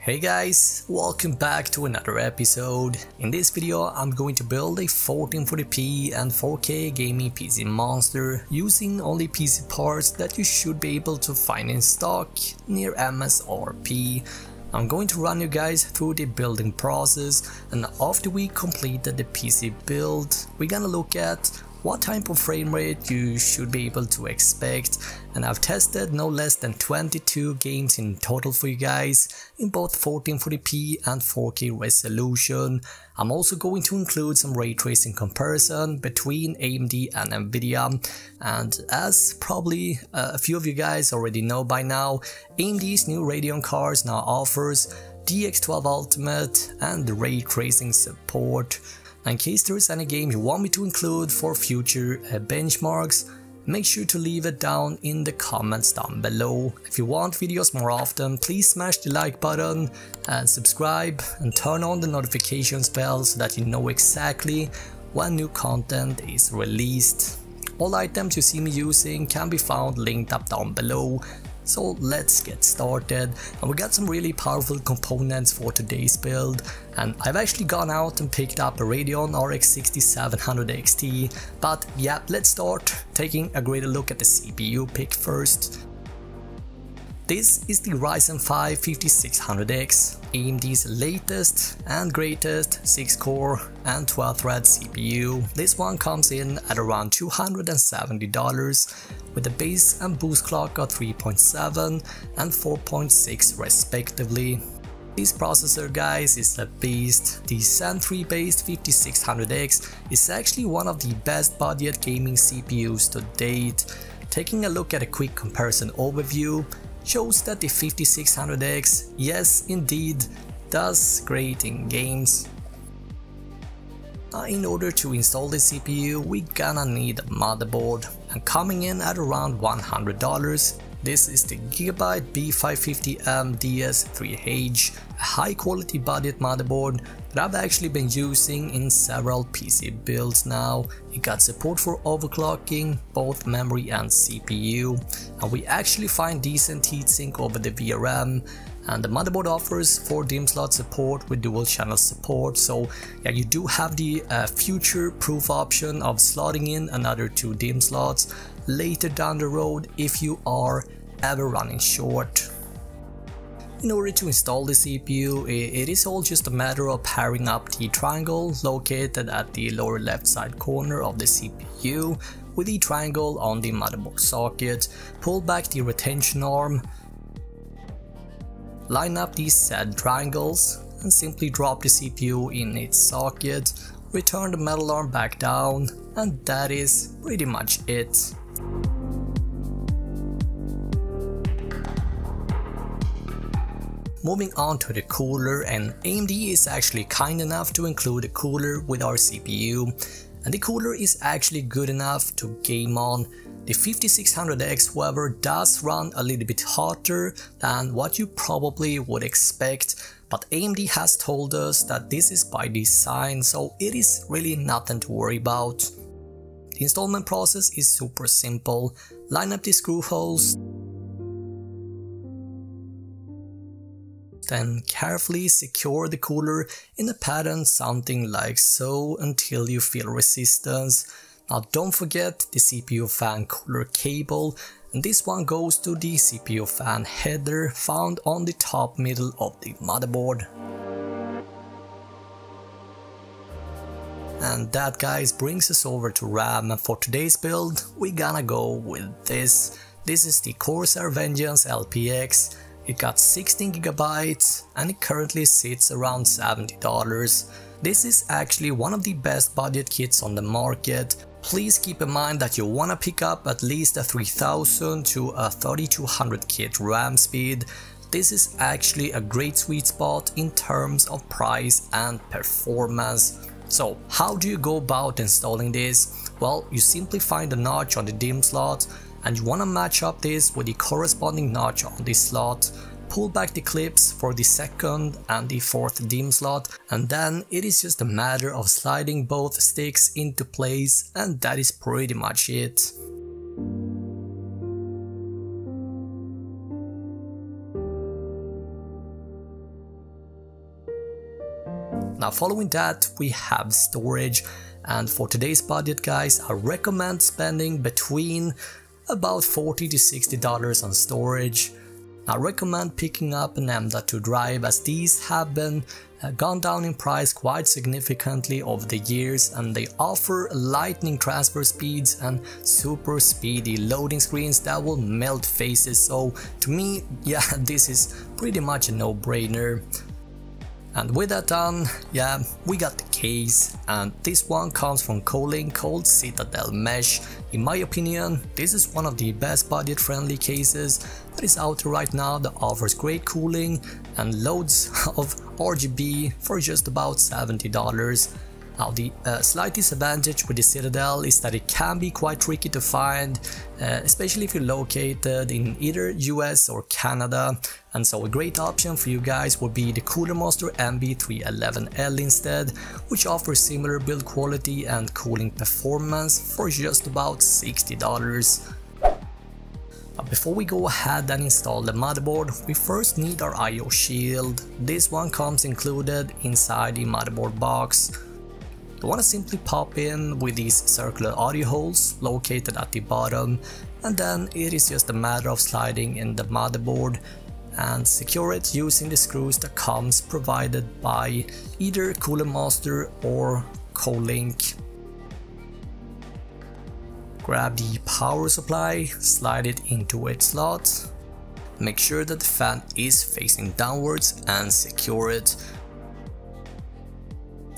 Hey guys, welcome back to another episode. In this video I'm going to build a 1440p and 4K gaming PC monster using only PC parts that you should be able to find in stock near MSRP. I'm going to run you guys through the building process, and after we completed the PC build, we're gonna look at what type of frame rate you should be able to expect, and I've tested no less than 22 games in total for you guys in both 1440p and 4K resolution. I'm also going to include some ray tracing comparison between AMD and Nvidia, and as probably a few of you guys already know by now, AMD's new Radeon cards now offers DX12 Ultimate and ray tracing support. In case there is any game you want me to include for future benchmarks, make sure to leave it down in the comments down below. If you want videos more often, please smash the like button and subscribe and turn on the notifications bell so that you know exactly when new content is released. All items you see me using can be found linked up down below. So let's get started, and we got some really powerful components for today's build, and I've actually gone out and picked up a Radeon RX 6700 XT, but yeah, let's start taking a greater look at the CPU pick first. This is the Ryzen 5 5600X, AMD's latest and greatest 6-core and 12-thread CPU. This one comes in at around $270 with a base and boost clock of 3.7 and 4.6 respectively. This processor, guys, is a beast. The Zen 3 based 5600X is actually one of the best budget gaming CPUs to date. Taking a look at a quick comparison overview shows that the 5600X, yes indeed, does great in games. In order to install the CPU, we gonna need a motherboard, and coming in at around $100, this is the Gigabyte B550M DS3H, a high quality budget motherboard that I've actually been using in several PC builds now. It got support for overclocking, both memory and CPU, and we actually find decent heatsink over the VRM, and the motherboard offers 4 DIMM slot support with dual channel support, so yeah, you do have the future proof option of slotting in another 2 DIMM slots later down the road if you are ever running short. In order to install the CPU, it is all just a matter of powering up the triangle located at the lower left side corner of the CPU with the triangle on the motherboard socket. Pull back the retention arm, line up these said triangles, and simply drop the CPU in its socket. Return the metal arm back down, and that is pretty much it. Moving on to the cooler, and AMD is actually kind enough to include a cooler with our CPU, and the cooler is actually good enough to game on. The 5600X, however, does run a little bit hotter than what you probably would expect, but AMD has told us that this is by design, so it is really nothing to worry about. The installation process is super simple. Line up the screw holes, then carefully secure the cooler in a pattern something like so until you feel resistance. Now don't forget the CPU fan cooler cable, and this one goes to the CPU fan header found on the top middle of the motherboard. And that, guys, brings us over to RAM, and for today's build we gonna go with this. This is the Corsair Vengeance LPX. It got 16 GB and it currently sits around $70. This is actually one of the best budget kits on the market. Please keep in mind that you wanna pick up at least a 3000 to a 3200 kit RAM speed. This is actually a great sweet spot in terms of price and performance. So how do you go about installing this? Well, you simply find a notch on the DIMM slot, and you want to match up this with the corresponding notch on this slot. Pull back the clips for the second and the fourth DIMM slot, and then it is just a matter of sliding both sticks into place, and that is pretty much it. Now following that we have storage, and for today's budget guys, I recommend spending between about $40 to $60 on storage. I recommend picking up an M.2 drive, as these have been gone down in price quite significantly over the years, and they offer lightning transfer speeds and super speedy loading screens that will melt faces. So to me, yeah, this is pretty much a no-brainer. And with that done, yeah, we got the case, and this one comes from Colink called Citadel Mesh. In my opinion, this is one of the best budget friendly cases that is out there right now, that offers great cooling and loads of RGB for just about $70. Now the slight disadvantage with the Citadel is that it can be quite tricky to find, especially if you're located in either US or Canada, and so a great option for you guys would be the Cooler Master MB311L instead, which offers similar build quality and cooling performance for just about $60. But before we go ahead and install the motherboard, we first need our IO shield. This one comes included inside the motherboard box. You want to simply pop in with these circular audio holes located at the bottom, and then it is just a matter of sliding in the motherboard and secure it using the screws that comes provided by either Cooler Master or Colink. Grab the power supply, slide it into its slot, make sure that the fan is facing downwards and secure it.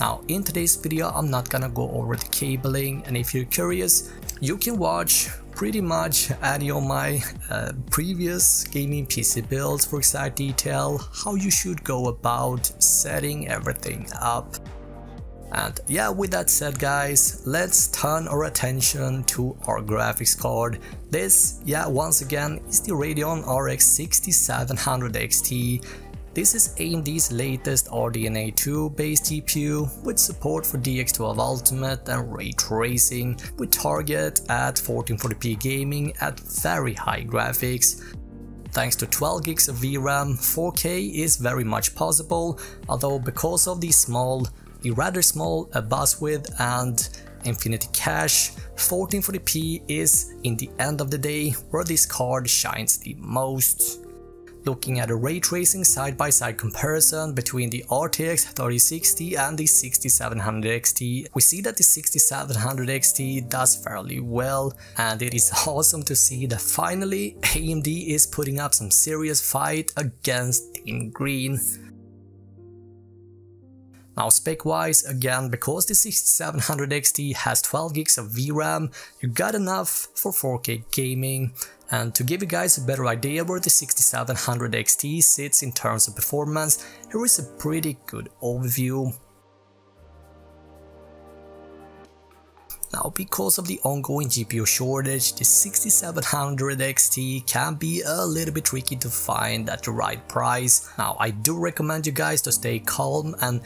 Now in today's video I'm not gonna go over the cabling, and if you're curious you can watch pretty much any of my previous gaming PC builds for exact detail how you should go about setting everything up. And yeah, with that said guys, let's turn our attention to our graphics card. This, yeah, once again is the Radeon RX 6700 XT. This is AMD's latest RDNA 2 based GPU with support for DX12 Ultimate and ray tracing, with target at 1440p gaming at very high graphics. Thanks to 12 gigs of VRAM, 4K is very much possible, although because of the rather small bus width and infinity cache, 1440p is in the end of the day where this card shines the most. Looking at a ray tracing side-by-side comparison between the RTX 3060 and the 6700 XT, we see that the 6700 XT does fairly well, and it is awesome to see that finally AMD is putting up some serious fight against Team Green. Now spec wise, again, because the 6700 XT has 12 gigs of VRAM, you got enough for 4K gaming. And to give you guys a better idea where the 6700 XT sits in terms of performance, here is a pretty good overview. Now, because of the ongoing GPU shortage, the 6700 XT can be a little bit tricky to find at the right price. Now, I do recommend you guys to stay calm, and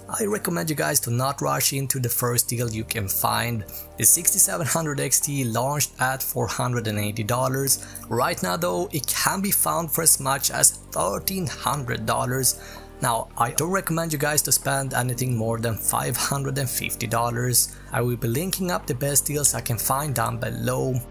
I recommend you guys to not rush into the first deal you can find. The 6700 XT launched at $480. Right now though, it can be found for as much as $1300. Now, I don't recommend you guys to spend anything more than $550. I will be linking up the best deals I can find down below.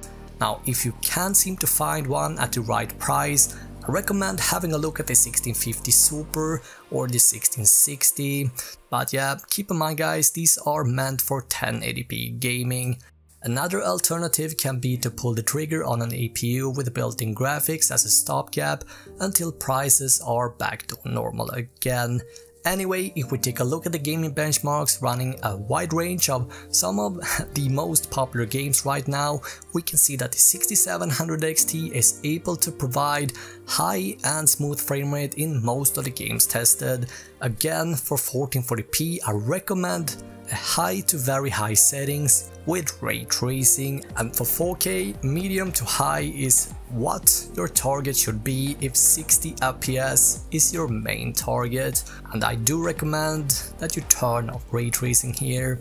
Now, if you can't seem to find one at the right price, I recommend having a look at the 1650 Super or the 1660, but yeah, keep in mind guys, these are meant for 1080p gaming. Another alternative can be to pull the trigger on an APU with built-in graphics as a stopgap until prices are back to normal again. Anyway, if we take a look at the gaming benchmarks running a wide range of some of the most popular games right now, we can see that the 6700 XT is able to provide high and smooth frame rate in most of the games tested. Again, for 1440p, I recommend a high to very high settings with ray tracing, and for 4K, medium to high is what your target should be if 60 FPS is your main target, and I do recommend that you turn off ray tracing here.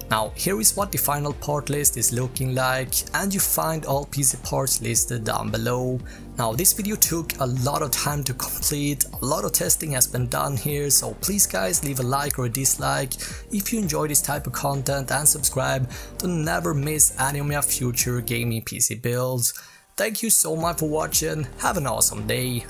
Now here is what the final part list is looking like, and you find all PC parts listed down below. Now this video took a lot of time to complete, a lot of testing has been done here, so please guys leave a like or a dislike if you enjoy this type of content, and subscribe to never miss any of my future gaming PC builds. Thank you so much for watching, have an awesome day.